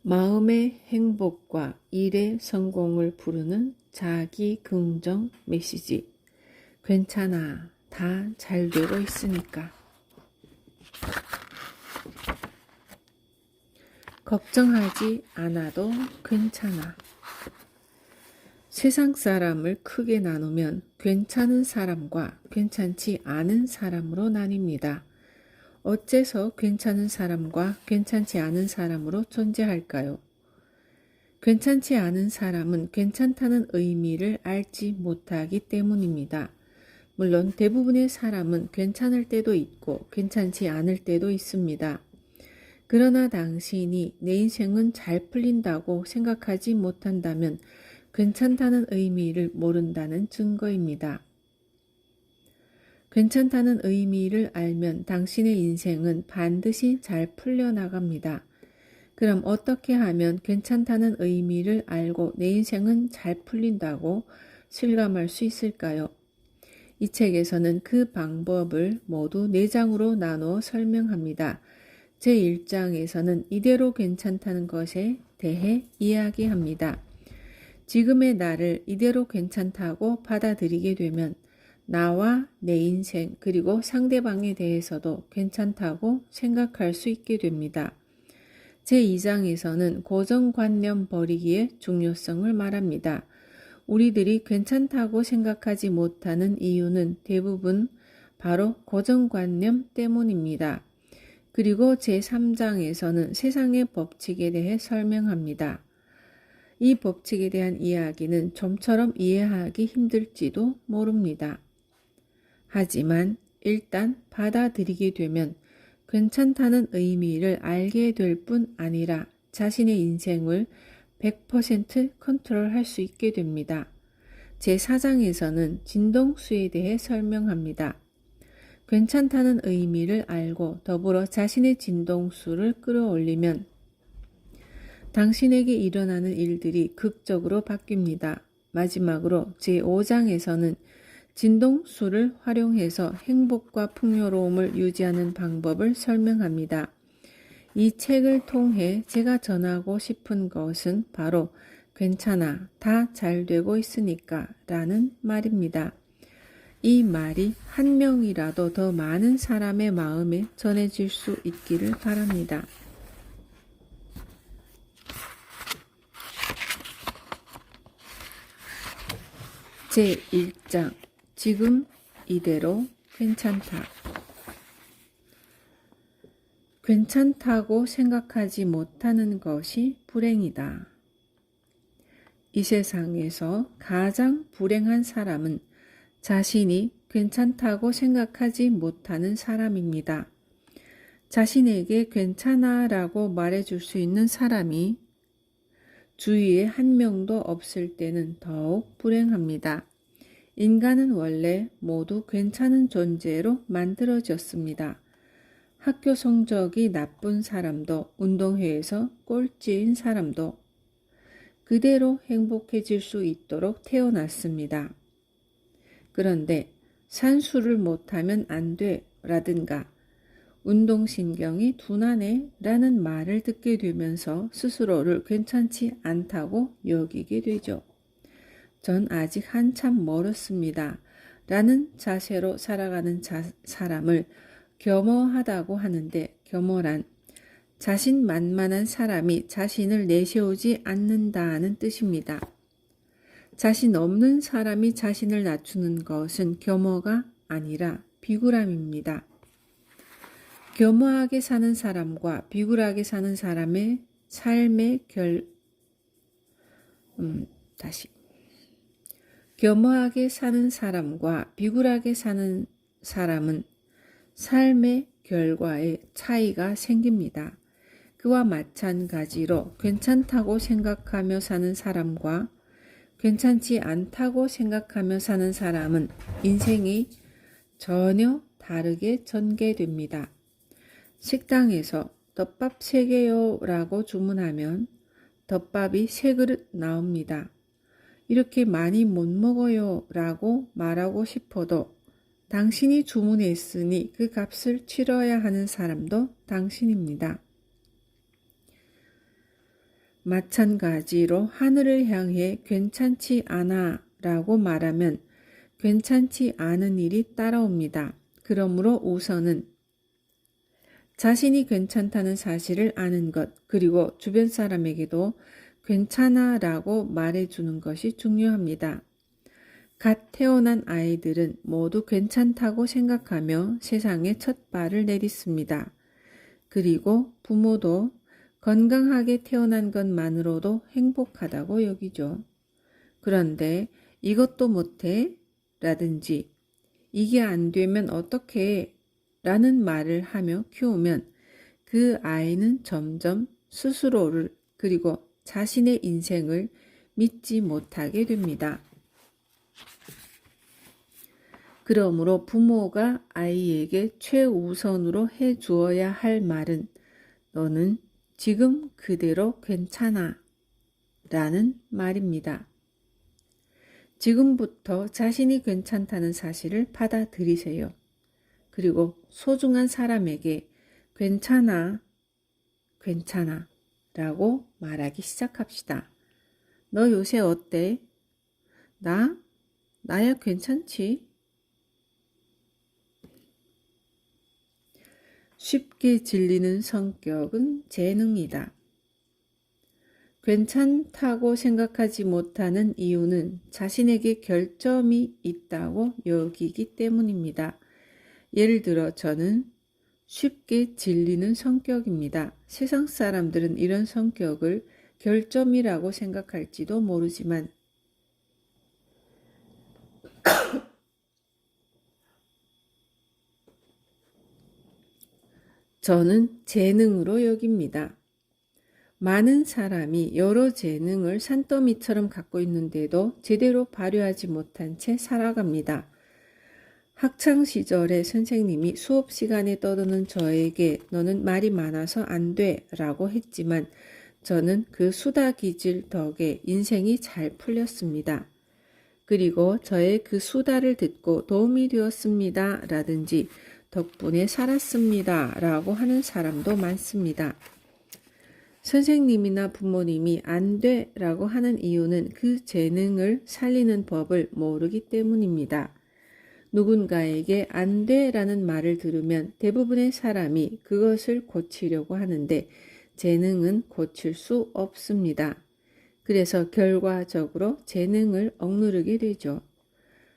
마음의 행복과 일의 성공을 부르는 자기 긍정 메시지. 괜찮아. 다 잘 되고 있으니까. 걱정하지 않아도 괜찮아. 세상 사람을 크게 나누면 괜찮은 사람과 괜찮지 않은 사람으로 나뉩니다. 어째서 괜찮은 사람과 괜찮지 않은 사람으로 존재할까요? 괜찮지 않은 사람은 괜찮다는 의미를 알지 못하기 때문입니다. 물론 대부분의 사람은 괜찮을 때도 있고 괜찮지 않을 때도 있습니다. 그러나 당신이 내 인생은 잘 풀린다고 생각하지 못한다면 괜찮다는 의미를 모른다는 증거입니다. 괜찮다는 의미를 알면 당신의 인생은 반드시 잘 풀려나갑니다. 그럼 어떻게 하면 괜찮다는 의미를 알고 내 인생은 잘 풀린다고 실감할 수 있을까요? 이 책에서는 그 방법을 모두 4장으로 나누어 설명합니다. 제1장에서는 이대로 괜찮다는 것에 대해 이야기합니다. 지금의 나를 이대로 괜찮다고 받아들이게 되면 나와 내 인생 그리고 상대방에 대해서도 괜찮다고 생각할 수 있게 됩니다. 제2장에서는 고정관념 버리기의 중요성을 말합니다. 우리들이 괜찮다고 생각하지 못하는 이유는 대부분 바로 고정관념 때문입니다. 그리고 제3장에서는 세상의 법칙에 대해 설명합니다. 이 법칙에 대한 이야기는 좀처럼 이해하기 힘들지도 모릅니다. 하지만 일단 받아들이게 되면 괜찮다는 의미를 알게 될 뿐 아니라 자신의 인생을 100% 컨트롤할 수 있게 됩니다. 제4장에서는 진동수에 대해 설명합니다. 괜찮다는 의미를 알고 더불어 자신의 진동수를 끌어올리면 당신에게 일어나는 일들이 극적으로 바뀝니다. 마지막으로 제5장에서는 진동수를 활용해서 행복과 풍요로움을 유지하는 방법을 설명합니다. 이 책을 통해 제가 전하고 싶은 것은 바로 괜찮아, 다 잘 되고 있으니까 라는 말입니다. 이 말이 한 명이라도 더 많은 사람의 마음에 전해질 수 있기를 바랍니다. 제1장 지금 이대로 괜찮다. 괜찮다고 생각하지 못하는 것이 불행이다. 이 세상에서 가장 불행한 사람은 자신이 괜찮다고 생각하지 못하는 사람입니다. 자신에게 괜찮아 라고 말해줄 수 있는 사람이 주위에 한 명도 없을 때는 더욱 불행합니다. 인간은 원래 모두 괜찮은 존재로 만들어졌습니다. 학교 성적이 나쁜 사람도 운동회에서 꼴찌인 사람도 그대로 행복해질 수 있도록 태어났습니다. 그런데 산수를 못하면 안 돼 라든가 운동신경이 둔하네 라는 말을 듣게 되면서 스스로를 괜찮지 않다고 여기게 되죠. 전 아직 한참 멀었습니다. 라는 자세로 살아가는 사람을 겸허하다고 하는데 겸허란 자신만만한 사람이 자신을 내세우지 않는다는 뜻입니다. 자신 없는 사람이 자신을 낮추는 것은 겸허가 아니라 비굴함입니다. 겸허하게 사는 사람과 비굴하게 사는 사람의 삶의 겸허하게 사는 사람과 비굴하게 사는 사람은 삶의 결과에 차이가 생깁니다. 그와 마찬가지로 괜찮다고 생각하며 사는 사람과 괜찮지 않다고 생각하며 사는 사람은 인생이 전혀 다르게 전개됩니다. 식당에서 덮밥 3개요 라고 주문하면 덮밥이 3그릇 나옵니다. 이렇게 많이 못 먹어요 라고 말하고 싶어도 당신이 주문했으니 그 값을 치러야 하는 사람도 당신입니다. 마찬가지로 하늘을 향해 괜찮지 않아 라고 말하면 괜찮지 않은 일이 따라옵니다. 그러므로 우선은 자신이 괜찮다는 사실을 아는 것, 그리고 주변 사람에게도 괜찮아 라고 말해주는 것이 중요합니다. 갓 태어난 아이들은 모두 괜찮다고 생각하며 세상에 첫 발을 내딛습니다. 그리고 부모도 건강하게 태어난 것만으로도 행복하다고 여기죠. 그런데 이것도 못해? 라든지 이게 안 되면 어떡해? 라는 말을 하며 키우면 그 아이는 점점 스스로를 그리고 자신의 인생을 믿지 못하게 됩니다. 그러므로 부모가 아이에게 최우선으로 해주어야 할 말은 너는 지금 그대로 괜찮아 라는 말입니다. 지금부터 자신이 괜찮다는 사실을 받아들이세요. 그리고 소중한 사람에게 괜찮아, 괜찮아 라고 말하기 시작합시다. 너 요새 어때? 나야 괜찮지? 쉽게 질리는 성격은 재능이다. 괜찮다고 생각하지 못하는 이유는 자신에게 결점이 있다고 여기기 때문입니다. 예를 들어 저는 쉽게 질리는 성격입니다. 세상 사람들은 이런 성격을 결점이라고 생각할지도 모르지만 저는 재능으로 여깁니다. 많은 사람이 여러 재능을 산더미처럼 갖고 있는데도 제대로 발휘하지 못한 채 살아갑니다. 학창시절에 선생님이 수업 시간에 떠드는 저에게 너는 말이 많아서 안 돼 라고 했지만 저는 그 수다 기질 덕에 인생이 잘 풀렸습니다. 그리고 저의 그 수다를 듣고 도움이 되었습니다 라든지 덕분에 살았습니다 라고 하는 사람도 많습니다. 선생님이나 부모님이 안 돼 라고 하는 이유는 그 재능을 살리는 법을 모르기 때문입니다. 누군가에게 안 돼 라는 말을 들으면 대부분의 사람이 그것을 고치려고 하는데 재능은 고칠 수 없습니다. 그래서 결과적으로 재능을 억누르게 되죠.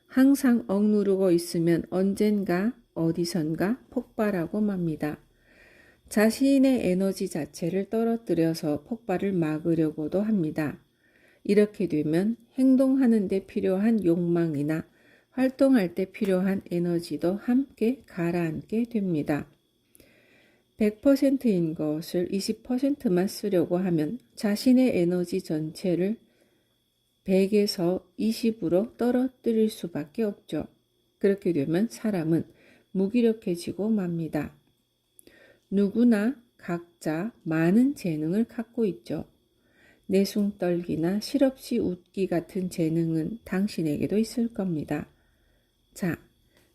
항상 억누르고 있으면 언젠가 어디선가 폭발하고 맙니다. 자신의 에너지 자체를 떨어뜨려서 폭발을 막으려고도 합니다. 이렇게 되면 행동하는 데 필요한 욕망이나 활동할 때 필요한 에너지도 함께 가라앉게 됩니다. 100%인 것을 20%만 쓰려고 하면 자신의 에너지 전체를 100에서 20으로 떨어뜨릴 수밖에 없죠. 그렇게 되면 사람은 무기력해지고 맙니다. 누구나 각자 많은 재능을 갖고 있죠. 내숭떨기나 실없이 웃기 같은 재능은 당신에게도 있을 겁니다. 자,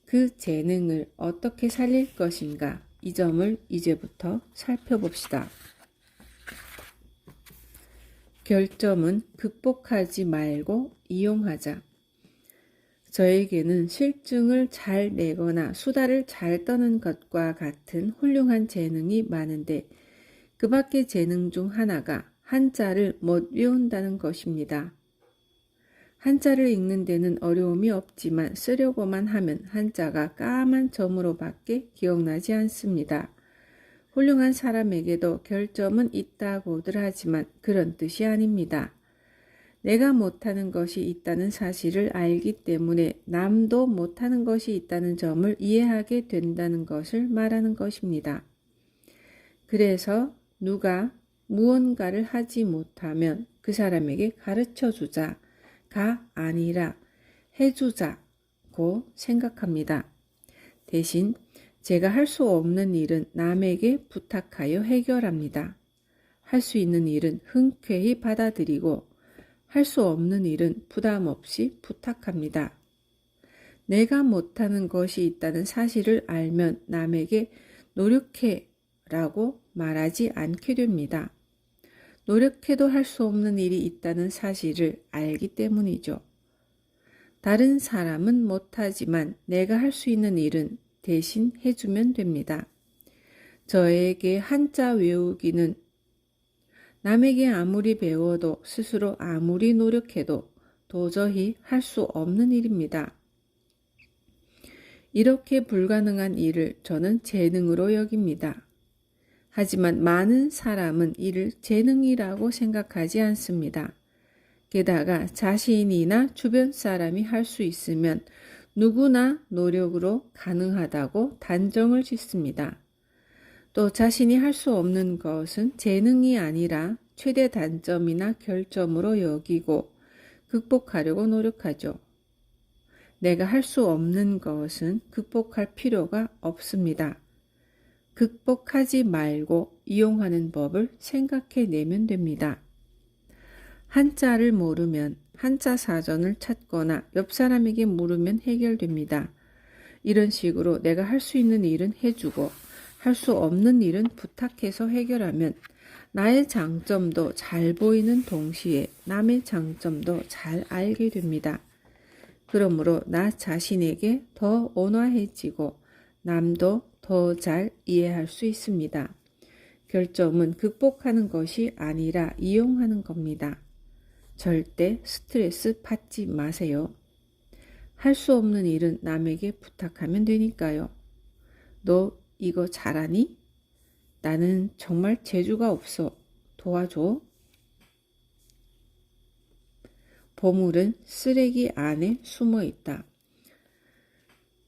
그 재능을 어떻게 살릴 것인가? 이 점을 이제부터 살펴봅시다. 결점은 극복하지 말고 이용하자. 저에게는 실증을 잘 내거나 수다를 잘 떠는 것과 같은 훌륭한 재능이 많은데 그 밖의 재능 중 하나가 한자를 못 외운다는 것입니다. 한자를 읽는 데는 어려움이 없지만 쓰려고만 하면 한자가 까만 점으로 밖에 기억나지 않습니다. 훌륭한 사람에게도 결점은 있다고들 하지만 그런 뜻이 아닙니다. 내가 못하는 것이 있다는 사실을 알기 때문에 남도 못하는 것이 있다는 점을 이해하게 된다는 것을 말하는 것입니다. 그래서 누가 무언가를 하지 못하면 그 사람에게 가르쳐주자가 아니라 해주자고 생각합니다. 대신 제가 할 수 없는 일은 남에게 부탁하여 해결합니다. 할 수 있는 일은 흔쾌히 받아들이고 할 수 없는 일은 부담 없이 부탁합니다. 내가 못하는 것이 있다는 사실을 알면 남에게 노력해 라고 말하지 않게 됩니다. 노력해도 할 수 없는 일이 있다는 사실을 알기 때문이죠. 다른 사람은 못하지만 내가 할 수 있는 일은 대신 해주면 됩니다. 저에게 한자 외우기는 남에게 아무리 배워도 스스로 아무리 노력해도 도저히 할 수 없는 일입니다. 이렇게 불가능한 일을 저는 재능으로 여깁니다. 하지만 많은 사람은 이를 재능이라고 생각하지 않습니다. 게다가 자신이나 주변 사람이 할 수 있으면 누구나 노력으로 가능하다고 단정을 짓습니다. 또 자신이 할 수 없는 것은 재능이 아니라 최대 단점이나 결점으로 여기고 극복하려고 노력하죠. 내가 할 수 없는 것은 극복할 필요가 없습니다. 극복하지 말고 이용하는 법을 생각해 내면 됩니다. 한자를 모르면 한자 사전을 찾거나 옆 사람에게 물으면 해결됩니다. 이런 식으로 내가 할 수 있는 일은 해주고 할 수 없는 일은 부탁해서 해결하면 나의 장점도 잘 보이는 동시에 남의 장점도 잘 알게 됩니다. 그러므로 나 자신에게 더 온화해지고 남도 더 잘 이해할 수 있습니다. 결점은 극복하는 것이 아니라 이용하는 겁니다. 절대 스트레스 받지 마세요. 할 수 없는 일은 남에게 부탁하면 되니까요. 너 이거 잘하니? 나는 정말 재주가 없어. 도와줘. 보물은 쓰레기 안에 숨어 있다.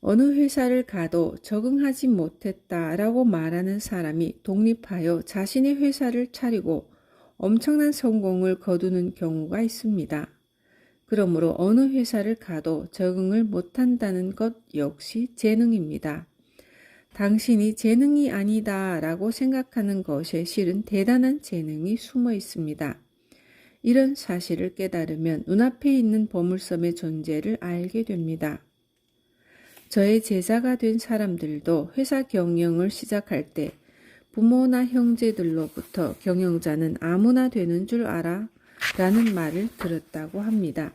어느 회사를 가도 적응하지 못했다라고 말하는 사람이 독립하여 자신의 회사를 차리고 엄청난 성공을 거두는 경우가 있습니다. 그러므로 어느 회사를 가도 적응을 못한다는 것 역시 재능입니다. 당신이 재능이 아니다 라고 생각하는 것에 실은 대단한 재능이 숨어 있습니다. 이런 사실을 깨달으면 눈앞에 있는 보물섬의 존재를 알게 됩니다. 저의 제자가 된 사람들도 회사 경영을 시작할 때 부모나 형제들로부터 경영자는 아무나 되는 줄 알아 라는 말을 들었다고 합니다.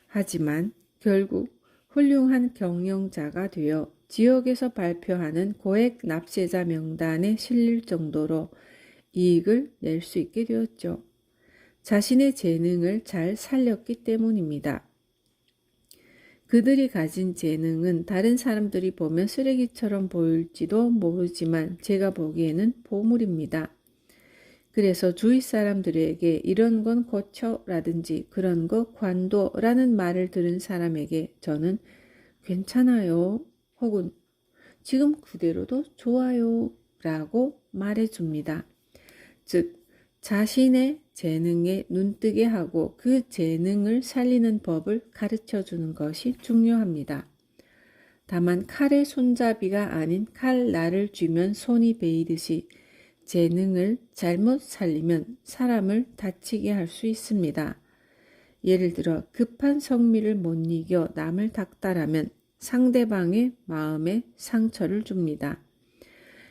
하지만 결국 훌륭한 경영자가 되어 지역에서 발표하는 고액 납세자 명단에 실릴 정도로 이익을 낼 수 있게 되었죠. 자신의 재능을 잘 살렸기 때문입니다. 그들이 가진 재능은 다른 사람들이 보면 쓰레기처럼 보일지도 모르지만 제가 보기에는 보물입니다. 그래서 주위 사람들에게 이런 건 고쳐라든지 그런 거 관둬라는 말을 들은 사람에게 저는 괜찮아요 혹은 지금 그대로도 좋아요 라고 말해줍니다. 즉 자신의 재능에 눈뜨게 하고 그 재능을 살리는 법을 가르쳐주는 것이 중요합니다. 다만 칼의 손잡이가 아닌 칼날을 쥐면 손이 베이듯이 재능을 잘못 살리면 사람을 다치게 할 수 있습니다. 예를 들어 급한 성미를 못 이겨 남을 닥달하면 상대방의 마음에 상처를 줍니다.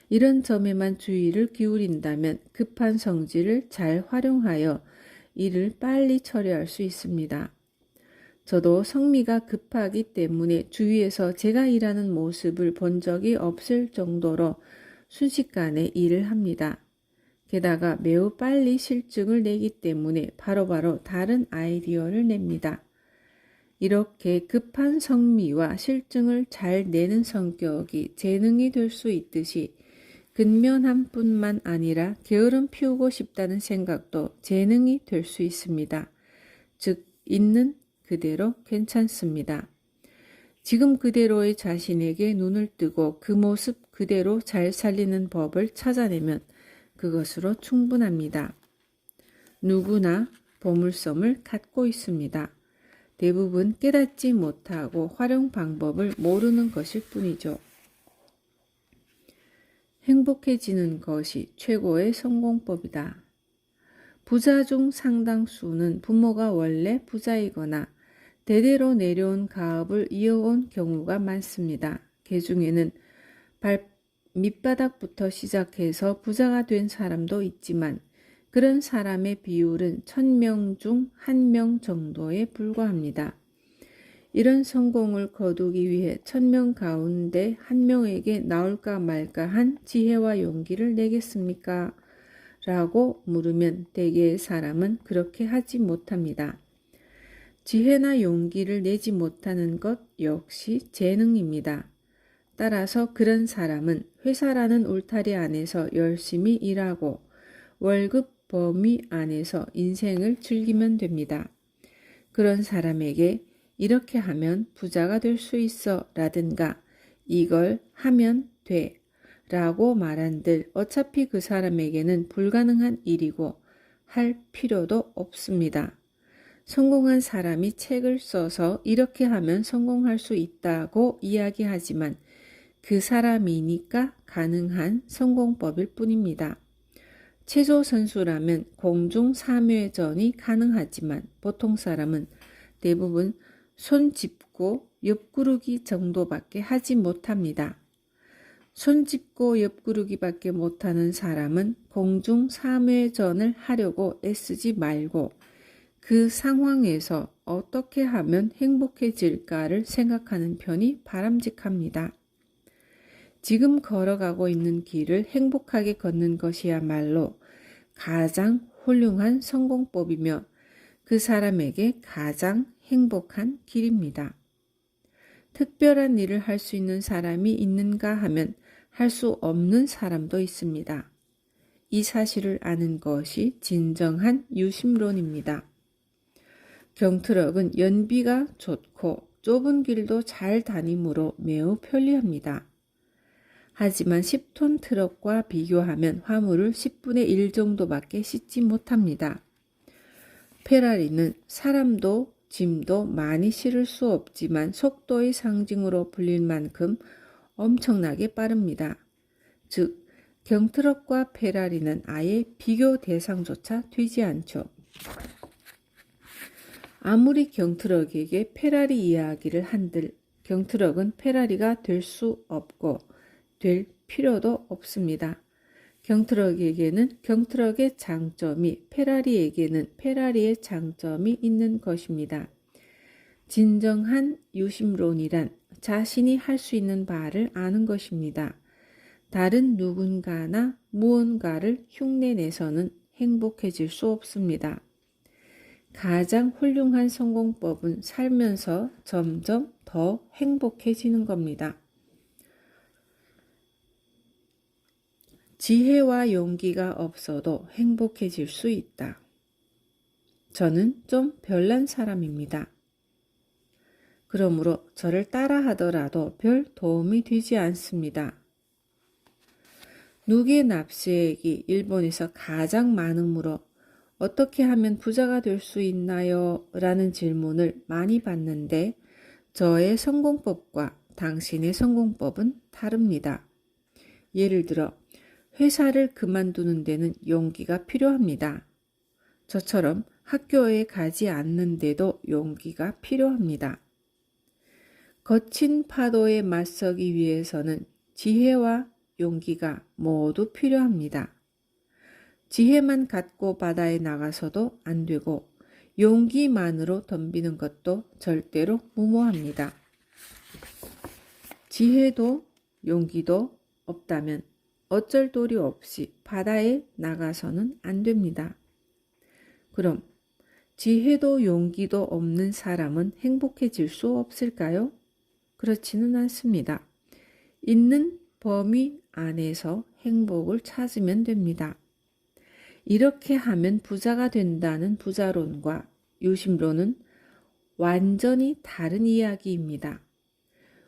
이런 점에만 주의를 기울인다면 급한 성질을 잘 활용하여 일을 빨리 처리할 수 있습니다. 저도 성미가 급하기 때문에 주위에서 제가 일하는 모습을 본 적이 없을 정도로 순식간에 일을 합니다. 게다가 매우 빨리 실증을 내기 때문에 바로바로 다른 아이디어를 냅니다. 이렇게 급한 성미와 실증을 잘 내는 성격이 재능이 될 수 있듯이 근면함 뿐만 아니라 게으름 피우고 싶다는 생각도 재능이 될 수 있습니다. 즉 있는 그대로 괜찮습니다. 지금 그대로의 자신에게 눈을 뜨고 그 모습 그대로 잘 살리는 법을 찾아내면 그것으로 충분합니다. 누구나 보물섬을 갖고 있습니다. 대부분 깨닫지 못하고 활용 방법을 모르는 것일 뿐이죠. 행복해지는 것이 최고의 성공법이다. 부자 중 상당수는 부모가 원래 부자이거나 대대로 내려온 가업을 이어온 경우가 많습니다. 그 중에는 밑바닥부터 시작해서 부자가 된 사람도 있지만 그런 사람의 비율은 1000명 중 1명 정도에 불과합니다. 이런 성공을 거두기 위해 1000명 가운데 1명에게 나올까 말까 한 지혜와 용기를 내겠습니까? 라고 물으면 대개의 사람은 그렇게 하지 못합니다. 지혜나 용기를 내지 못하는 것 역시 재능입니다. 따라서 그런 사람은 회사라는 울타리 안에서 열심히 일하고 월급 범위 안에서 인생을 즐기면 됩니다. 그런 사람에게 이렇게 하면 부자가 될 수 있어 라든가 이걸 하면 돼 라고 말한들 어차피 그 사람에게는 불가능한 일이고 할 필요도 없습니다. 성공한 사람이 책을 써서 이렇게 하면 성공할 수 있다고 이야기하지만 그 사람이니까 가능한 성공법일 뿐입니다. 체조 선수라면 공중 3회전이 가능하지만 보통 사람은 대부분 손 짚고 옆구르기 정도밖에 하지 못합니다. 손 짚고 옆구르기밖에 못하는 사람은 공중 3회전을 하려고 애쓰지 말고 그 상황에서 어떻게 하면 행복해질까를 생각하는 편이 바람직합니다. 지금 걸어가고 있는 길을 행복하게 걷는 것이야말로 가장 훌륭한 성공법이며 그 사람에게 가장 행복한 길입니다. 특별한 일을 할 수 있는 사람이 있는가 하면 할 수 없는 사람도 있습니다. 이 사실을 아는 것이 진정한 유심론입니다. 경트럭은 연비가 좋고 좁은 길도 잘 다니므로 매우 편리합니다. 하지만 10톤 트럭과 비교하면 화물을 10분의 1 정도밖에 싣지 못합니다. 페라리는 사람도 짐도 많이 실을 수 없지만 속도의 상징으로 불릴 만큼 엄청나게 빠릅니다. 즉, 경트럭과 페라리는 아예 비교 대상조차 되지 않죠. 아무리 경트럭에게 페라리 이야기를 한들 경트럭은 페라리가 될 수 없고 될 필요도 없습니다. 경트럭에게는 경트럭의 장점이 페라리에게는 페라리의 장점이 있는 것입니다. 진정한 유심론이란 자신이 할 수 있는 바를 아는 것입니다. 다른 누군가나 무언가를 흉내내서는 행복해질 수 없습니다. 가장 훌륭한 성공법은 살면서 점점 더 행복해지는 겁니다. 지혜와 용기가 없어도 행복해질 수 있다. 저는 좀 별난 사람입니다. 그러므로 저를 따라하더라도 별 도움이 되지 않습니다. 누계 납세액이 일본에서 가장 많으므로 어떻게 하면 부자가 될 수 있나요? 라는 질문을 많이 받는데 저의 성공법과 당신의 성공법은 다릅니다. 예를 들어 회사를 그만두는 데는 용기가 필요합니다. 저처럼 학교에 가지 않는데도 용기가 필요합니다. 거친 파도에 맞서기 위해서는 지혜와 용기가 모두 필요합니다. 지혜만 갖고 바다에 나가서도 안 되고 용기만으로 덤비는 것도 절대로 무모합니다. 지혜도 용기도 없다면 어쩔 도리 없이 바다에 나가서는 안 됩니다. 그럼 지혜도 용기도 없는 사람은 행복해질 수 없을까요? 그렇지는 않습니다. 있는 범위 안에서 행복을 찾으면 됩니다. 이렇게 하면 부자가 된다는 부자론과 유심론은 완전히 다른 이야기입니다.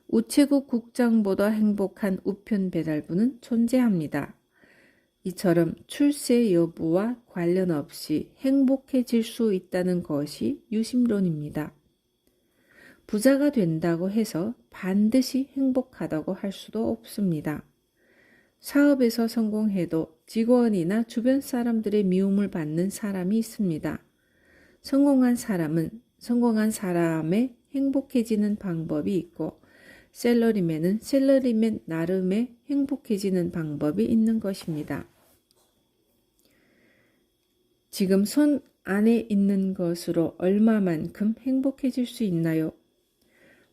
우체국 국장보다 행복한 우편 배달부는 존재합니다. 이처럼 출세 여부와 관련 없이 행복해질 수 있다는 것이 유심론입니다. 부자가 된다고 해서 반드시 행복하다고 할 수도 없습니다. 사업에서 성공해도 직원이나 주변 사람들의 미움을 받는 사람이 있습니다. 성공한 사람은 성공한 사람의 행복해지는 방법이 있고 셀러리맨은 셀러리맨 나름의 행복해지는 방법이 있는 것입니다. 지금 손 안에 있는 것으로 얼마만큼 행복해질 수 있나요?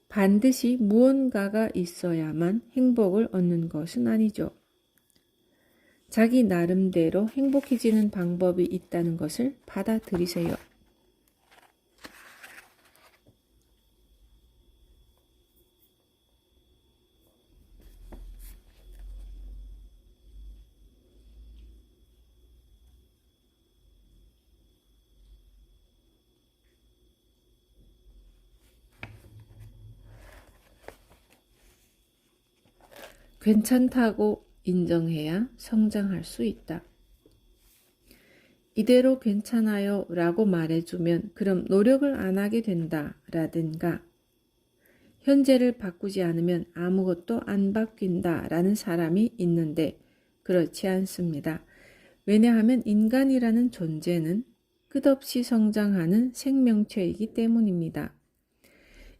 반드시 무언가가 있어야만 행복을 얻는 것은 아니죠. 자기 나름대로 행복해지는 방법이 있다는 것을 받아들이세요. 괜찮다고 인정해야 성장할 수 있다. 이대로 괜찮아요 라고 말해주면 그럼 노력을 안 하게 된다 라든가 현재를 바꾸지 않으면 아무것도 안 바뀐다 라는 사람이 있는데 그렇지 않습니다. 왜냐하면 인간이라는 존재는 끝없이 성장하는 생명체이기 때문입니다.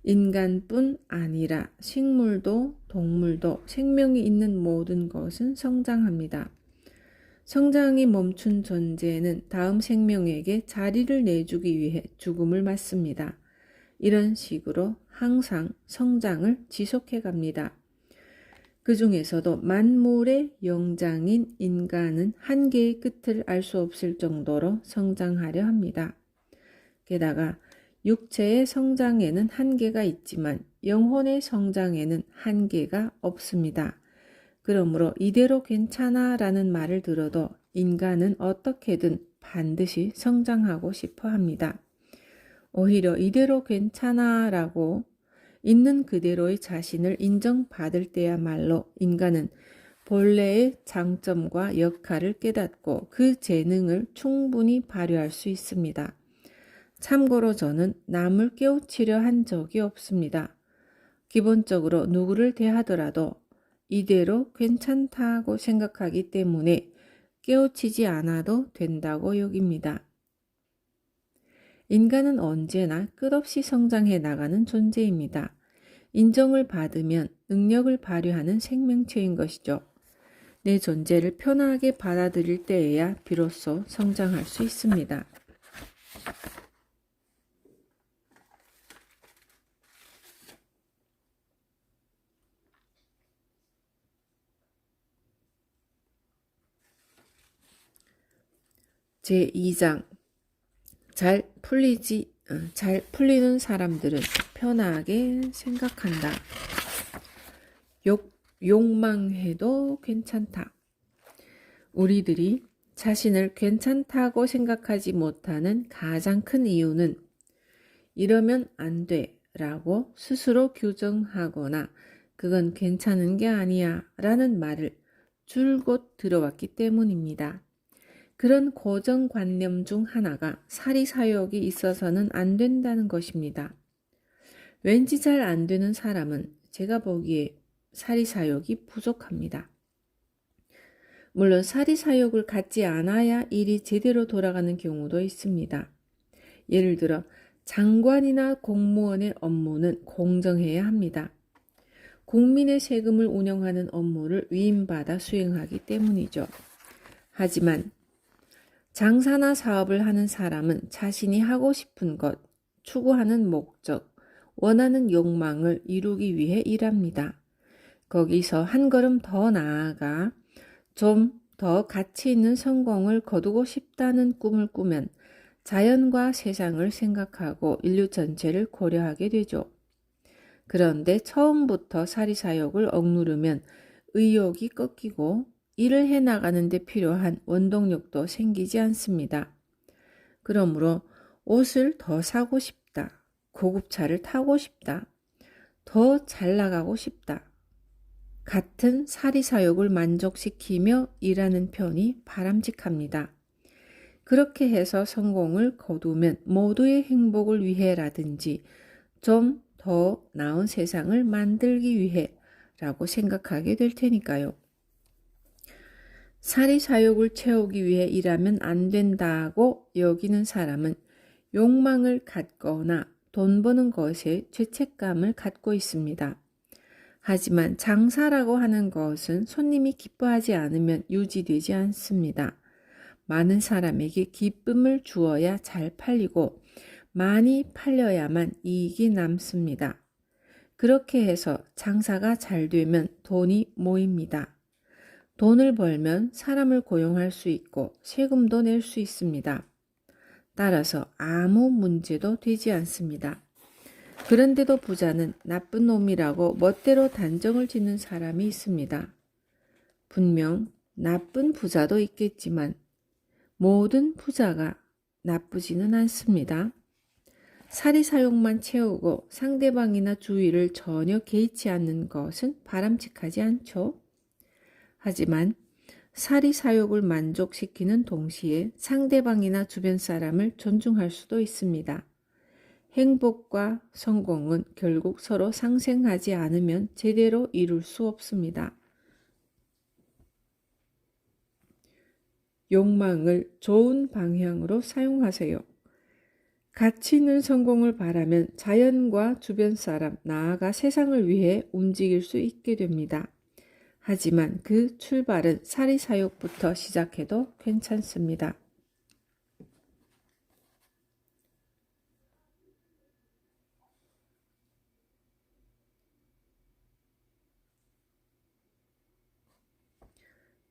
인간뿐 아니라 식물도 동물도 생명이 있는 모든 것은 성장합니다. 성장이 멈춘 존재는 다음 생명에게 자리를 내주기 위해 죽음을 맞습니다. 이런 식으로 항상 성장을 지속해 갑니다. 그 중에서도 만물의 영장인 인간은 한계의 끝을 알 수 없을 정도로 성장하려 합니다. 게다가 육체의 성장에는 한계가 있지만 영혼의 성장에는 한계가 없습니다. 그러므로 이대로 괜찮아 라는 말을 들어도 인간은 어떻게든 반드시 성장하고 싶어 합니다. 오히려 이대로 괜찮아 라고 있는 그대로의 자신을 인정받을 때야말로 인간은 본래의 장점과 역할을 깨닫고 그 재능을 충분히 발휘할 수 있습니다. 참고로 저는 남을 깨우치려 한 적이 없습니다. 기본적으로 누구를 대하더라도 이대로 괜찮다고 생각하기 때문에 깨우치지 않아도 된다고 여깁니다. 인간은 언제나 끝없이 성장해 나가는 존재입니다. 인정을 받으면 능력을 발휘하는 생명체인 것이죠. 내 존재를 편하게 받아들일 때에야 비로소 성장할 수 있습니다. 제2장 잘 풀리는 사람들은 편하게 생각한다. 욕망해도 괜찮다. 우리들이 자신을 괜찮다고 생각하지 못하는 가장 큰 이유는 이러면 안 돼 라고 스스로 규정하거나 그건 괜찮은 게 아니야 라는 말을 줄곧 들어왔기 때문입니다. 그런 고정관념 중 하나가 사리사욕이 있어서는 안 된다는 것입니다. 왠지 잘 안 되는 사람은 제가 보기에 사리사욕이 부족합니다. 물론 사리사욕을 갖지 않아야 일이 제대로 돌아가는 경우도 있습니다. 예를 들어 장관이나 공무원의 업무는 공정해야 합니다. 국민의 세금을 운영하는 업무를 위임받아 수행하기 때문이죠. 하지만 장사나 사업을 하는 사람은 자신이 하고 싶은 것, 추구하는 목적, 원하는 욕망을 이루기 위해 일합니다. 거기서 한 걸음 더 나아가 좀 더 가치 있는 성공을 거두고 싶다는 꿈을 꾸면 자연과 세상을 생각하고 인류 전체를 고려하게 되죠. 그런데 처음부터 사리사욕을 억누르면 의욕이 꺾이고 일을 해나가는 데 필요한 원동력도 생기지 않습니다. 그러므로 옷을 더 사고 싶다, 고급차를 타고 싶다, 더 잘 나가고 싶다. 같은 사리사욕을 만족시키며 일하는 편이 바람직합니다. 그렇게 해서 성공을 거두면 모두의 행복을 위해라든지 좀 더 나은 세상을 만들기 위해라고 생각하게 될 테니까요. 사리사욕을 채우기 위해 일하면 안 된다고 여기는 사람은 욕망을 갖거나 돈 버는 것에 죄책감을 갖고 있습니다. 하지만 장사라고 하는 것은 손님이 기뻐하지 않으면 유지되지 않습니다. 많은 사람에게 기쁨을 주어야 잘 팔리고 많이 팔려야만 이익이 남습니다. 그렇게 해서 장사가 잘 되면 돈이 모입니다. 돈을 벌면 사람을 고용할 수 있고 세금도 낼 수 있습니다. 따라서 아무 문제도 되지 않습니다. 그런데도 부자는 나쁜 놈이라고 멋대로 단정을 짓는 사람이 있습니다. 분명 나쁜 부자도 있겠지만 모든 부자가 나쁘지는 않습니다. 사리사욕만 채우고 상대방이나 주위를 전혀 개의치 않는 것은 바람직하지 않죠. 하지만 사리사욕을 만족시키는 동시에 상대방이나 주변 사람을 존중할 수도 있습니다. 행복과 성공은 결국 서로 상생하지 않으면 제대로 이룰 수 없습니다. 욕망을 좋은 방향으로 사용하세요. 가치 있는 성공을 바라면 자연과 주변 사람, 나아가 세상을 위해 움직일 수 있게 됩니다. 하지만 그 출발은 사리사욕부터 시작해도 괜찮습니다.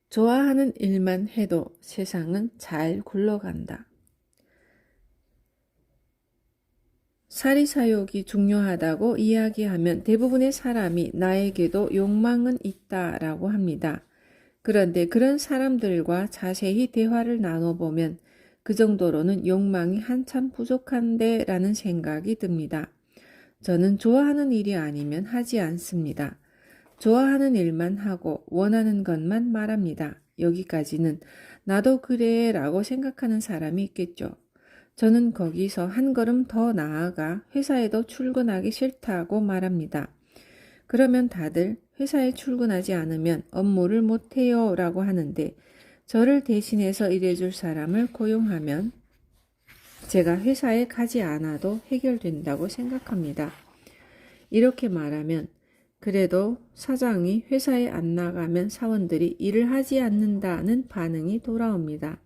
좋아하는 일만 해도 세상은 잘 굴러간다. 사리사욕이 중요하다고 이야기하면 대부분의 사람이 나에게도 욕망은 있다라고 합니다. 그런데 그런 사람들과 자세히 대화를 나눠보면 그 정도로는 욕망이 한참 부족한데 라는 생각이 듭니다. 저는 좋아하는 일이 아니면 하지 않습니다. 좋아하는 일만 하고 원하는 것만 말합니다. 여기까지는 나도 그래 라고 생각하는 사람이 있겠죠. 저는 거기서 한 걸음 더 나아가 회사에도 출근하기 싫다고 말합니다. 그러면 다들 회사에 출근하지 않으면 업무를 못해요 라고 하는데 저를 대신해서 일해줄 사람을 고용하면 제가 회사에 가지 않아도 해결된다고 생각합니다. 이렇게 말하면 그래도 사장이 회사에 안 나가면 사원들이 일을 하지 않는다는 반응이 돌아옵니다.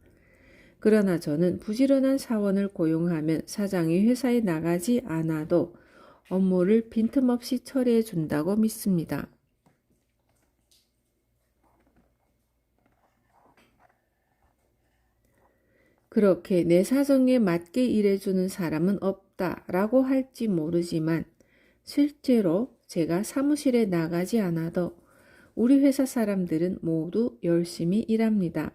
그러나 저는 부지런한 사원을 고용하면 사장이 회사에 나가지 않아도 업무를 빈틈없이 처리해 준다고 믿습니다. 그렇게 내 사정에 맞게 일해주는 사람은 없다라고 할지 모르지만 실제로 제가 사무실에 나가지 않아도 우리 회사 사람들은 모두 열심히 일합니다.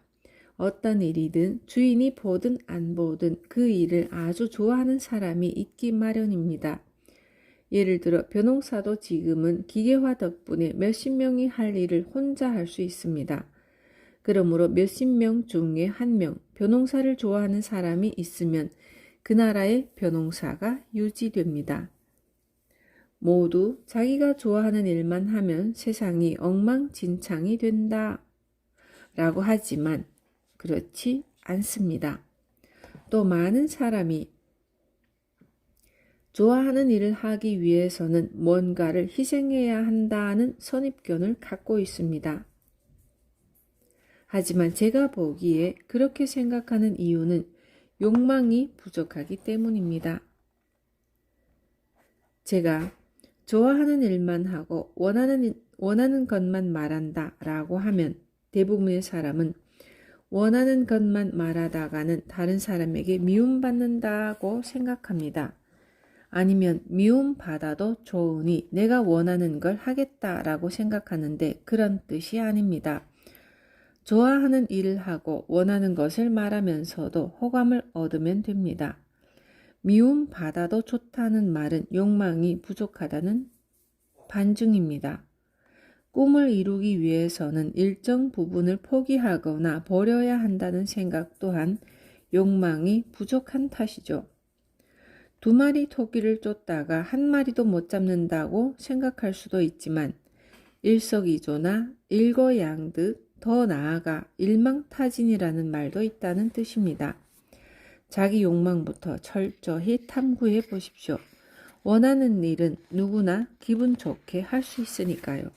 어떤 일이든 주인이 보든 안 보든 그 일을 아주 좋아하는 사람이 있기 마련입니다. 예를 들어 벼농사도 지금은 기계화 덕분에 몇십 명이 할 일을 혼자 할 수 있습니다. 그러므로 몇십 명 중에 한 명 벼농사를 좋아하는 사람이 있으면 그 나라의 벼농사가 유지됩니다. 모두 자기가 좋아하는 일만 하면 세상이 엉망진창이 된다 라고 하지만 그렇지 않습니다. 또 많은 사람이 좋아하는 일을 하기 위해서는 뭔가를 희생해야 한다는 선입견을 갖고 있습니다. 하지만 제가 보기에 그렇게 생각하는 이유는 욕망이 부족하기 때문입니다. 제가 좋아하는 일만 하고 원하는 것만 말한다 라고 하면 대부분의 사람은 원하는 것만 말하다가는 다른 사람에게 미움받는다고 생각합니다. 아니면 미움받아도 좋으니 내가 원하는 걸 하겠다라고 생각하는데 그런 뜻이 아닙니다. 좋아하는 일을 하고 원하는 것을 말하면서도 호감을 얻으면 됩니다. 미움받아도 좋다는 말은 욕망이 부족하다는 반증입니다. 꿈을 이루기 위해서는 일정 부분을 포기하거나 버려야 한다는 생각 또한 욕망이 부족한 탓이죠. 2마리 토끼를 쫓다가 1마리도 못 잡는다고 생각할 수도 있지만 일석이조나 일거양득 더 나아가 일망타진이라는 말도 있다는 뜻입니다. 자기 욕망부터 철저히 탐구해 보십시오. 원하는 일은 누구나 기분 좋게 할 수 있으니까요.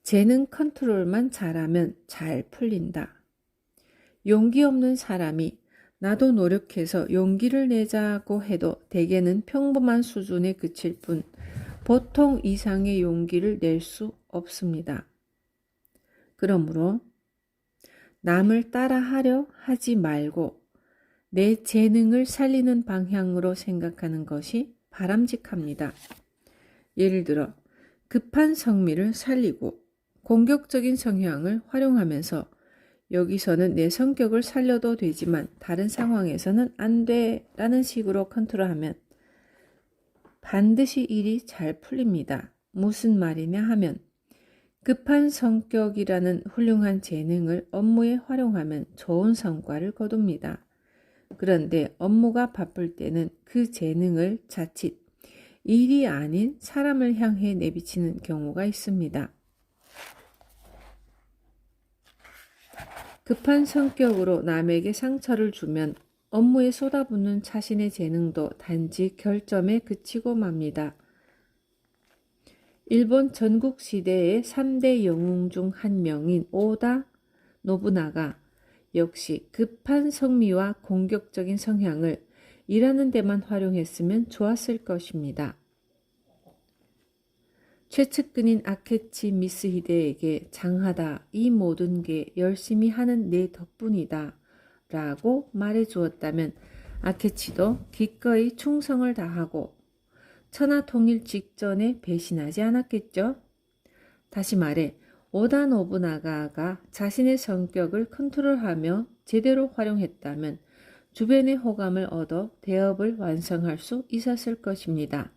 재능 컨트롤만 잘하면 잘 풀린다. 용기 없는 사람이 나도 노력해서 용기를 내자고 해도 대개는 평범한 수준에 그칠 뿐 보통 이상의 용기를 낼 수 없습니다. 그러므로 남을 따라하려 하지 말고 내 재능을 살리는 방향으로 생각하는 것이 바람직합니다. 예를 들어 급한 성미를 살리고 공격적인 성향을 활용하면서 여기서는 내 성격을 살려도 되지만 다른 상황에서는 안 돼 라는 식으로 컨트롤하면 반드시 일이 잘 풀립니다. 무슨 말이냐 하면 급한 성격이라는 훌륭한 재능을 업무에 활용하면 좋은 성과를 거둡니다. 그런데 업무가 바쁠 때는 그 재능을 자칫 일이 아닌 사람을 향해 내비치는 경우가 있습니다. 급한 성격으로 남에게 상처를 주면 업무에 쏟아붓는 자신의 재능도 단지 결점에 그치고 맙니다. 일본 전국시대의 3대 영웅 중 한 명인 오다 노부나가 역시 급한 성미와 공격적인 성향을 일하는 데만 활용했으면 좋았을 것입니다. 최측근인 아케치 미스히데에게 장하다, 이 모든 게 열심히 하는 내 덕분이다 라고 말해 주었다면 아케치도 기꺼이 충성을 다하고 천하통일 직전에 배신하지 않았겠죠? 다시 말해 오다 노부나가가 자신의 성격을 컨트롤하며 제대로 활용했다면 주변의 호감을 얻어 대업을 완성할 수 있었을 것입니다.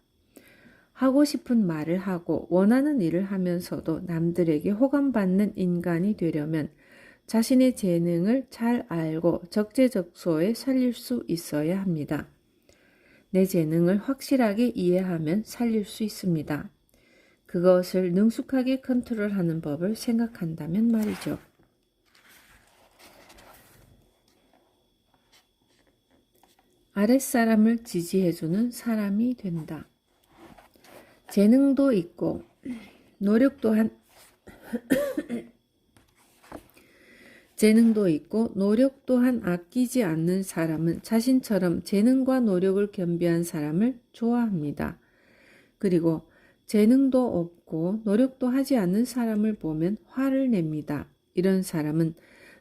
하고 싶은 말을 하고 원하는 일을 하면서도 남들에게 호감받는 인간이 되려면 자신의 재능을 잘 알고 적재적소에 살릴 수 있어야 합니다. 내 재능을 확실하게 이해하면 살릴 수 있습니다. 그것을 능숙하게 컨트롤하는 법을 생각한다면 말이죠. 아랫사람을 지지해주는 사람이 된다. 재능도 있고 노력 또한 아끼지 않는 사람은 자신처럼 재능과 노력을 겸비한 사람을 좋아합니다. 그리고 재능도 없고 노력도 하지 않는 사람을 보면 화를 냅니다. 이런 사람은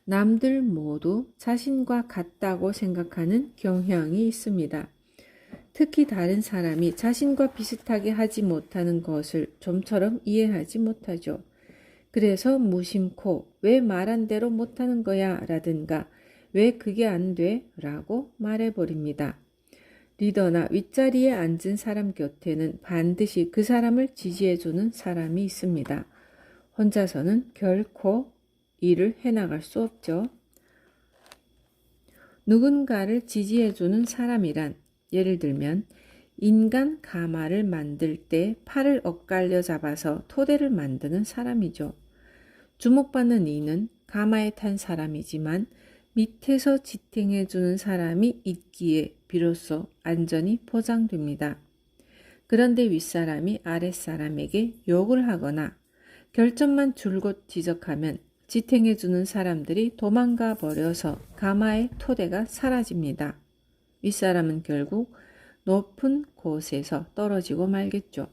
남들 모두 자신과 같다고 생각하는 경향이 있습니다. 특히 다른 사람이 자신과 비슷하게 하지 못하는 것을 좀처럼 이해하지 못하죠. 그래서 무심코 왜 말한 대로 못하는 거야 라든가 왜 그게 안 돼? 라고 말해버립니다. 리더나 윗자리에 앉은 사람 곁에는 반드시 그 사람을 지지해주는 사람이 있습니다. 혼자서는 결코 일을 해나갈 수 없죠. 누군가를 지지해주는 사람이란 예를 들면 인간 가마를 만들 때 팔을 엇갈려 잡아서 토대를 만드는 사람이죠. 주목받는 이는 가마에 탄 사람이지만 밑에서 지탱해주는 사람이 있기에 비로소 안전이 보장됩니다. 그런데 윗사람이 아랫사람에게 욕을 하거나 결점만 줄곧 지적하면 지탱해주는 사람들이 도망가 버려서 가마의 토대가 사라집니다. 윗사람은 결국 높은 곳에서 떨어지고 말겠죠.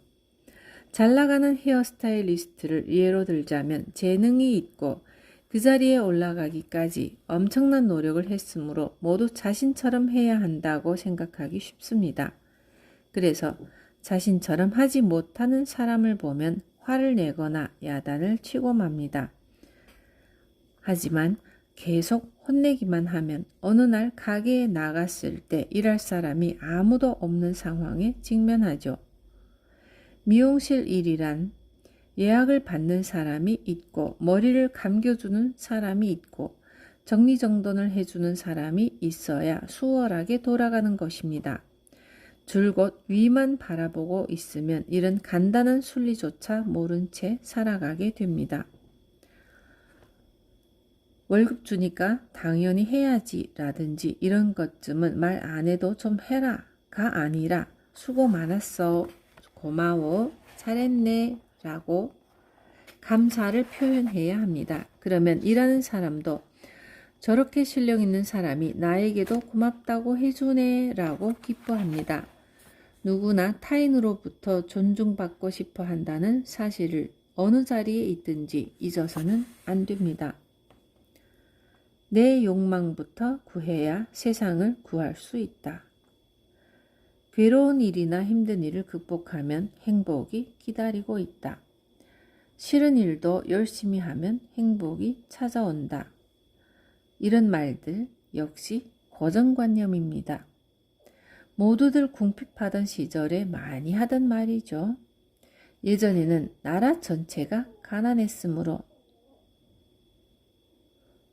잘 나가는 헤어스타일리스트를 예로 들자면 재능이 있고 그 자리에 올라가기까지 엄청난 노력을 했으므로 모두 자신처럼 해야 한다고 생각하기 쉽습니다. 그래서 자신처럼 하지 못하는 사람을 보면 화를 내거나 야단을 치고 맙니다. 하지만 계속 혼내기만 하면 어느 날 가게에 나갔을 때 일할 사람이 아무도 없는 상황에 직면하죠. 미용실 일이란 예약을 받는 사람이 있고 머리를 감겨주는 사람이 있고 정리정돈을 해주는 사람이 있어야 수월하게 돌아가는 것입니다. 줄곧 위만 바라보고 있으면 이런 간단한 순리조차 모른 채 살아가게 됩니다. 월급 주니까 당연히 해야지 라든지 이런 것쯤은 말 안 해도 좀 해라 가 아니라 수고 많았어, 고마워, 잘했네 라고 감사를 표현해야 합니다. 그러면 일하는 사람도 저렇게 실력 있는 사람이 나에게도 고맙다고 해주네 라고 기뻐합니다. 누구나 타인으로부터 존중받고 싶어 한다는 사실을 어느 자리에 있든지 잊어서는 안 됩니다. 내 욕망부터 구해야 세상을 구할 수 있다. 괴로운 일이나 힘든 일을 극복하면 행복이 기다리고 있다. 싫은 일도 열심히 하면 행복이 찾아온다. 이런 말들 역시 고정관념입니다. 모두들 궁핍하던 시절에 많이 하던 말이죠. 예전에는 나라 전체가 가난했으므로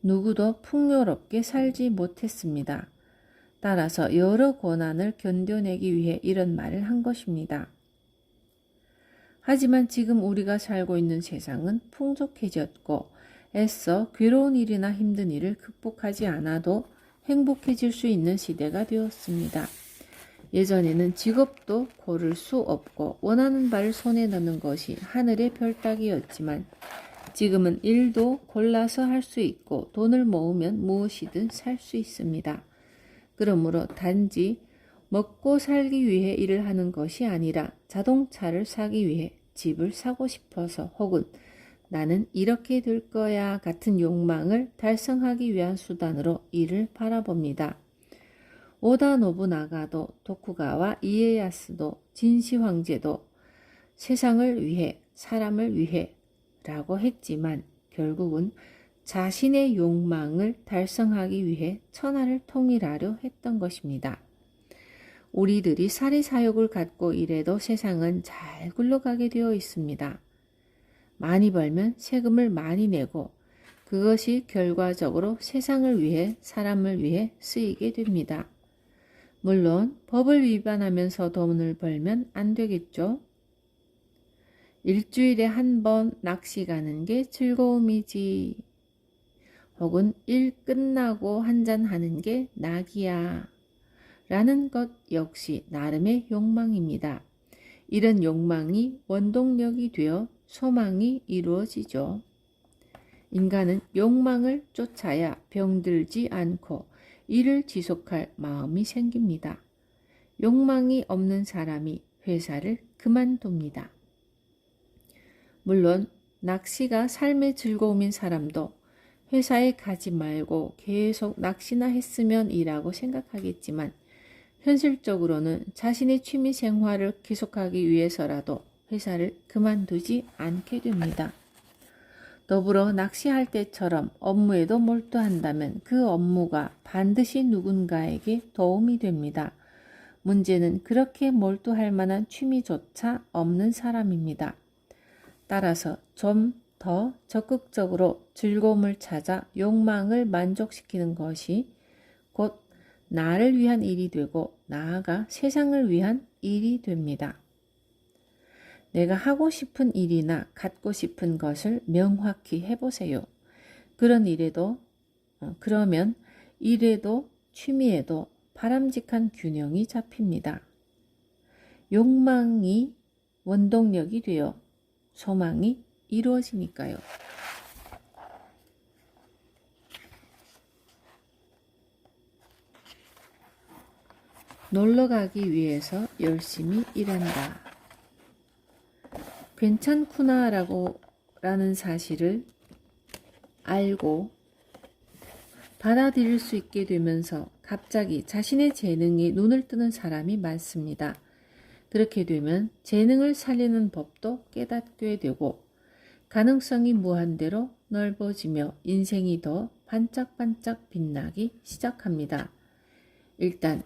누구도 풍요롭게 살지 못했습니다. 따라서 여러 고난을 견뎌내기 위해 이런 말을 한 것입니다. 하지만 지금 우리가 살고 있는 세상은 풍족해졌고 애써 괴로운 일이나 힘든 일을 극복하지 않아도 행복해질 수 있는 시대가 되었습니다. 예전에는 직업도 고를 수 없고 원하는 바를 손에 넣는 것이 하늘의 별 따기였지만 지금은 일도 골라서 할 수 있고 돈을 모으면 무엇이든 살 수 있습니다. 그러므로 단지 먹고 살기 위해 일을 하는 것이 아니라 자동차를 사기 위해 집을 사고 싶어서 혹은 나는 이렇게 될 거야 같은 욕망을 달성하기 위한 수단으로 일을 바라봅니다. 오다 노부나가도 도쿠가와 이에야스도 진시 황제도 세상을 위해 사람을 위해 라고 했지만 결국은 자신의 욕망을 달성하기 위해 천하를 통일하려 했던 것입니다. 우리들이 사리사욕을 갖고 일해도 세상은 잘 굴러가게 되어 있습니다. 많이 벌면 세금을 많이 내고 그것이 결과적으로 세상을 위해 사람을 위해 쓰이게 됩니다. 물론 법을 위반하면서 돈을 벌면 안 되겠죠. 일주일에 한 번 낚시 가는 게 즐거움이지. 혹은 일 끝나고 한잔 하는 게 낙이야. 라는 것 역시 나름의 욕망입니다. 이런 욕망이 원동력이 되어 소망이 이루어지죠. 인간은 욕망을 쫓아야 병들지 않고 일을 지속할 마음이 생깁니다. 욕망이 없는 사람이 회사를 그만둡니다. 물론 낚시가 삶의 즐거움인 사람도 회사에 가지 말고 계속 낚시나 했으면 이라고 생각하겠지만 현실적으로는 자신의 취미 생활을 계속하기 위해서라도 회사를 그만두지 않게 됩니다. 더불어 낚시할 때처럼 업무에도 몰두한다면 그 업무가 반드시 누군가에게 도움이 됩니다. 문제는 그렇게 몰두할 만한 취미조차 없는 사람입니다. 따라서 좀 더 적극적으로 즐거움을 찾아 욕망을 만족시키는 것이 곧 나를 위한 일이 되고 나아가 세상을 위한 일이 됩니다. 내가 하고 싶은 일이나 갖고 싶은 것을 명확히 해보세요. 그러면 일에도 취미에도 바람직한 균형이 잡힙니다. 욕망이 원동력이 되어 소망이 이루어지니까요. 놀러 가기 위해서 열심히 일한다. 괜찮구나 라는 사실을 알고 받아들일 수 있게 되면서 갑자기 자신의 재능에 눈을 뜨는 사람이 많습니다. 그렇게 되면 재능을 살리는 법도 깨닫게 되고 가능성이 무한대로 넓어지며 인생이 더 반짝반짝 빛나기 시작합니다. 일단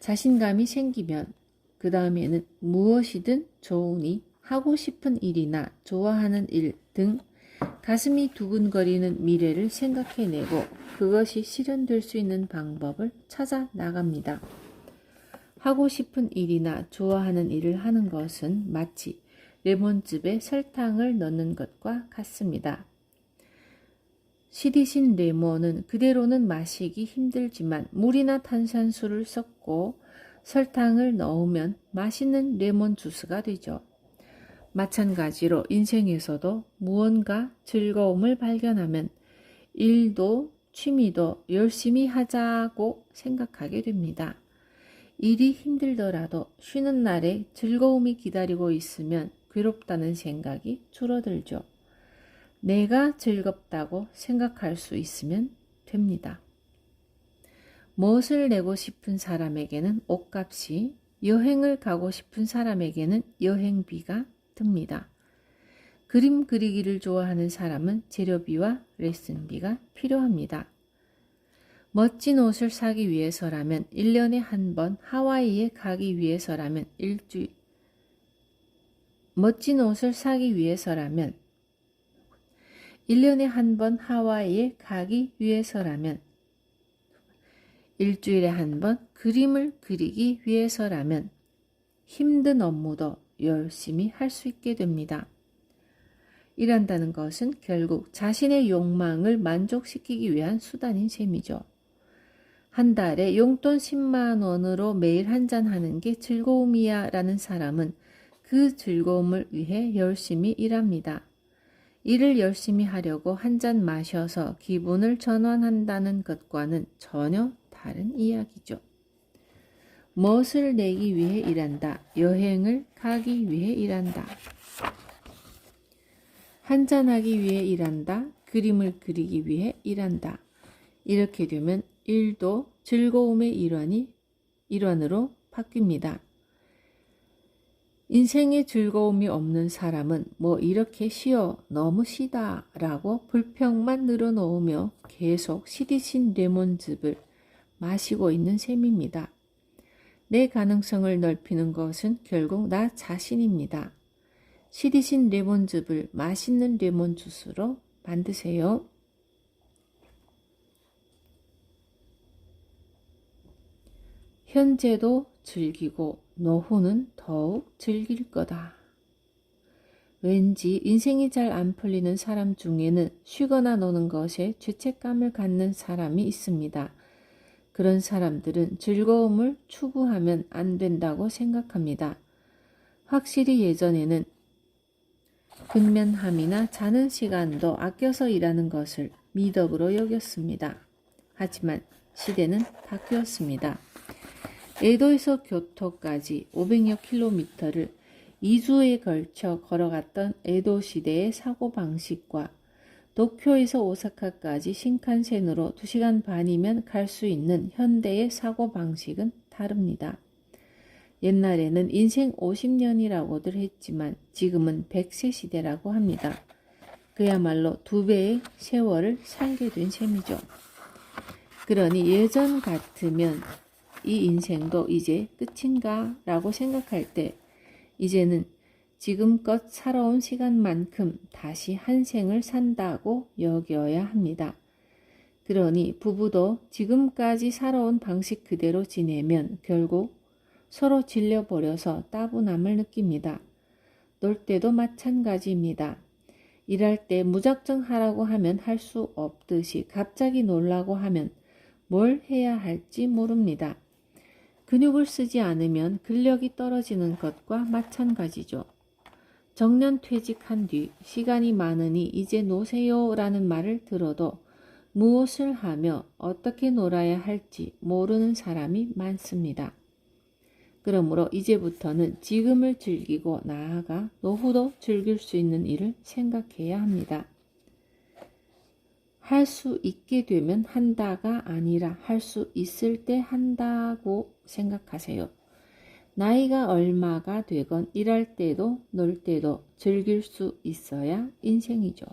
자신감이 생기면 그 다음에는 무엇이든 좋으니 하고 싶은 일이나 좋아하는 일 등 가슴이 두근거리는 미래를 생각해내고 그것이 실현될 수 있는 방법을 찾아 나갑니다. 하고 싶은 일이나 좋아하는 일을 하는 것은 마치 레몬즙에 설탕을 넣는 것과 같습니다. 시디신 레몬은 그대로는 마시기 힘들지만 물이나 탄산수를 섞고 설탕을 넣으면 맛있는 레몬 주스가 되죠. 마찬가지로 인생에서도 무언가 즐거움을 발견하면 일도 취미도 열심히 하자고 생각하게 됩니다. 일이 힘들더라도 쉬는 날에 즐거움이 기다리고 있으면 괴롭다는 생각이 줄어들죠. 내가 즐겁다고 생각할 수 있으면 됩니다. 무엇을 내고 싶은 사람에게는 옷값이, 여행을 가고 싶은 사람에게는 여행비가 듭니다. 그림 그리기를 좋아하는 사람은 재료비와 레슨비가 필요합니다. 멋진 옷을 사기 위해서라면 1년에 한 번 하와이에 가기 위해서라면 멋진 옷을 사기 위해서라면 1년에 한 번 하와이에 가기 위해서라면 일주일에 한 번 그림을 그리기 위해서라면 힘든 업무도 열심히 할 수 있게 됩니다. 일한다는 것은 결국 자신의 욕망을 만족시키기 위한 수단인 셈이죠. 한 달에 용돈 10만 원으로 매일 한잔 하는 게 즐거움이야 라는 사람은 그 즐거움을 위해 열심히 일합니다. 일을 열심히 하려고 한 잔 마셔서 기분을 전환한다는 것과는 전혀 다른 이야기죠. 무엇을 내기 위해 일한다. 여행을 가기 위해 일한다. 한잔하기 위해 일한다. 그림을 그리기 위해 일한다. 이렇게 되면 일도 즐거움의 일환으로 바뀝니다. 인생에 즐거움이 없는 사람은 뭐 이렇게 쉬어 너무 쉬다 라고 불평만 늘어놓으며 계속 시디신 레몬즙을 마시고 있는 셈입니다. 내 가능성을 넓히는 것은 결국 나 자신입니다. 시디신 레몬즙을 맛있는 레몬 주스로 만드세요. 현재도 즐기고 노후는 더욱 즐길 거다. 왠지 인생이 잘 안 풀리는 사람 중에는 쉬거나 노는 것에 죄책감을 갖는 사람이 있습니다. 그런 사람들은 즐거움을 추구하면 안 된다고 생각합니다. 확실히 예전에는 근면함이나 자는 시간도 아껴서 일하는 것을 미덕으로 여겼습니다. 하지만 시대는 바뀌었습니다. 에도에서 교토까지 500여 킬로미터를 2주에 걸쳐 걸어갔던 에도 시대의 사고방식과 도쿄에서 오사카까지 신칸센으로 2시간 반이면 갈 수 있는 현대의 사고방식은 다릅니다. 옛날에는 인생 50년이라고들 했지만 지금은 100세 시대라고 합니다. 그야말로 2배의 세월을 살게 된 셈이죠. 그러니 예전 같으면 이 인생도 이제 끝인가 라고 생각할 때 이제는 지금껏 살아온 시간만큼 다시 한 생을 산다고 여겨야 합니다. 그러니 부부도 지금까지 살아온 방식 그대로 지내면 결국 서로 질려버려서 따분함을 느낍니다. 놀 때도 마찬가지입니다. 일할 때 무작정 하라고 하면 할 수 없듯이 갑자기 놀라고 하면 뭘 해야 할지 모릅니다. 근육을 쓰지 않으면 근력이 떨어지는 것과 마찬가지죠. 정년 퇴직한 뒤 시간이 많으니 이제 노세요 라는 말을 들어도 무엇을 하며 어떻게 놀아야 할지 모르는 사람이 많습니다. 그러므로 이제부터는 지금을 즐기고 나아가 노후도 즐길 수 있는 일을 생각해야 합니다. 할 수 있게 되면 한다가 아니라 할 수 있을 때 한다고 생각하세요. 나이가 얼마가 되건 일할 때도 놀 때도 즐길 수 있어야 인생이죠.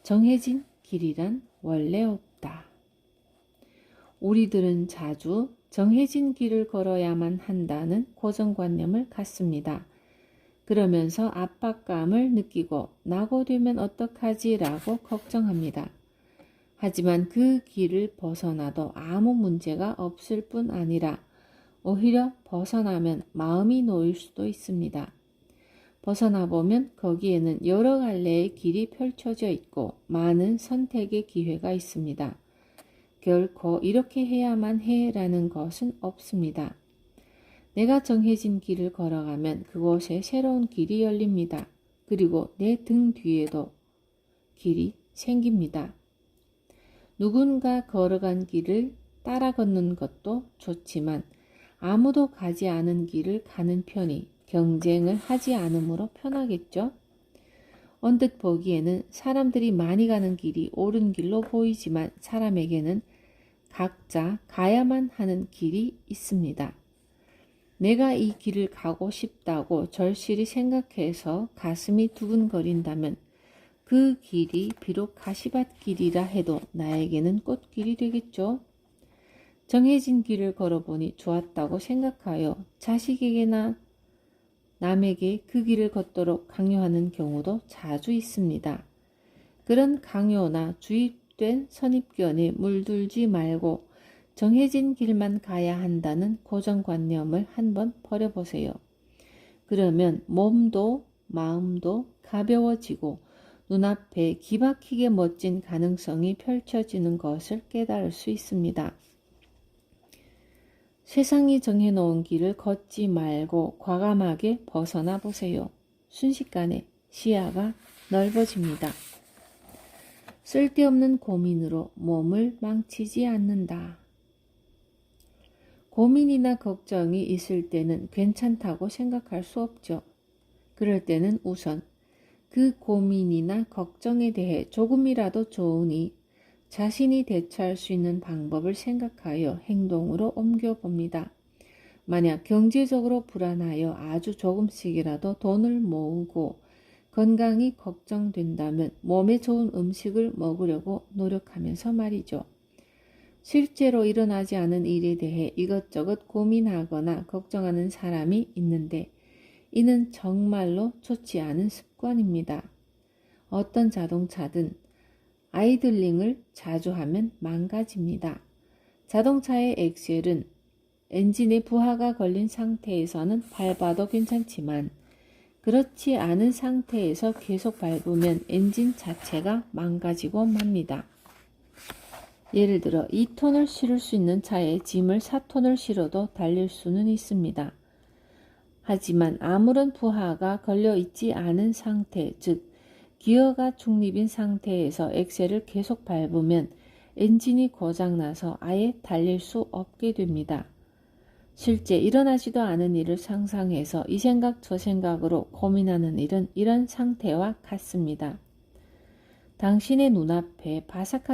정해진 길이란 원래 없다. 우리들은 자주 정해진 길을 걸어야만 한다는 고정관념을 갖습니다. 그러면서 압박감을 느끼고 낙오되면 어떡하지 라고 걱정합니다. 하지만 그 길을 벗어나도 아무 문제가 없을 뿐 아니라 오히려 벗어나면 마음이 놓일 수도 있습니다. 벗어나 보면 거기에는 여러 갈래의 길이 펼쳐져 있고 많은 선택의 기회가 있습니다. 결코 이렇게 해야만 해라는 것은 없습니다. 내가 정해진 길을 걸어가면 그곳에 새로운 길이 열립니다. 그리고 내 등 뒤에도 길이 생깁니다. 누군가 걸어간 길을 따라 걷는 것도 좋지만 아무도 가지 않은 길을 가는 편이 경쟁을 하지 않으므로 편하겠죠? 언뜻 보기에는 사람들이 많이 가는 길이 옳은 길로 보이지만 사람에게는 각자 가야만 하는 길이 있습니다. 내가 이 길을 가고 싶다고 절실히 생각해서 가슴이 두근거린다면 그 길이 비록 가시밭길이라 해도 나에게는 꽃길이 되겠죠. 정해진 길을 걸어보니 좋았다고 생각하여 자식에게나 남에게 그 길을 걷도록 강요하는 경우도 자주 있습니다. 그런 강요나 주입된 선입견에 물들지 말고 정해진 길만 가야 한다는 고정관념을 한번 버려보세요. 그러면 몸도 마음도 가벼워지고 눈앞에 기막히게 멋진 가능성이 펼쳐지는 것을 깨달을 수 있습니다. 세상이 정해놓은 길을 걷지 말고 과감하게 벗어나 보세요. 순식간에 시야가 넓어집니다. 쓸데없는 고민으로 몸을 망치지 않는다. 고민이나 걱정이 있을 때는 괜찮다고 생각할 수 없죠. 그럴 때는 우선 그 고민이나 걱정에 대해 조금이라도 좋으니 자신이 대처할 수 있는 방법을 생각하여 행동으로 옮겨봅니다. 만약 경제적으로 불안하여 아주 조금씩이라도 돈을 모으고 건강이 걱정된다면 몸에 좋은 음식을 먹으려고 노력하면서 말이죠. 실제로 일어나지 않은 일에 대해 이것저것 고민하거나 걱정하는 사람이 있는데 이는 정말로 좋지 않은 습관입니다. 어떤 자동차든 아이들링을 자주 하면 망가집니다. 자동차의 엑셀은 엔진에 부하가 걸린 상태에서는 밟아도 괜찮지만 그렇지 않은 상태에서 계속 밟으면 엔진 자체가 망가지고 맙니다. 예를 들어 2톤을 실을 수 있는 차에 짐을 4톤을 실어도 달릴 수는 있습니다. 하지만 아무런 부하가 걸려 있지 않은 상태, 즉 기어가 중립인 상태에서 엑셀을 계속 밟으면 엔진이 고장나서 아예 달릴 수 없게 됩니다. 실제 일어나지도 않은 일을 상상해서 이 생각 저 생각으로 고민하는 일은 이런 상태와 같습니다. 당신의 눈앞에 바삭하게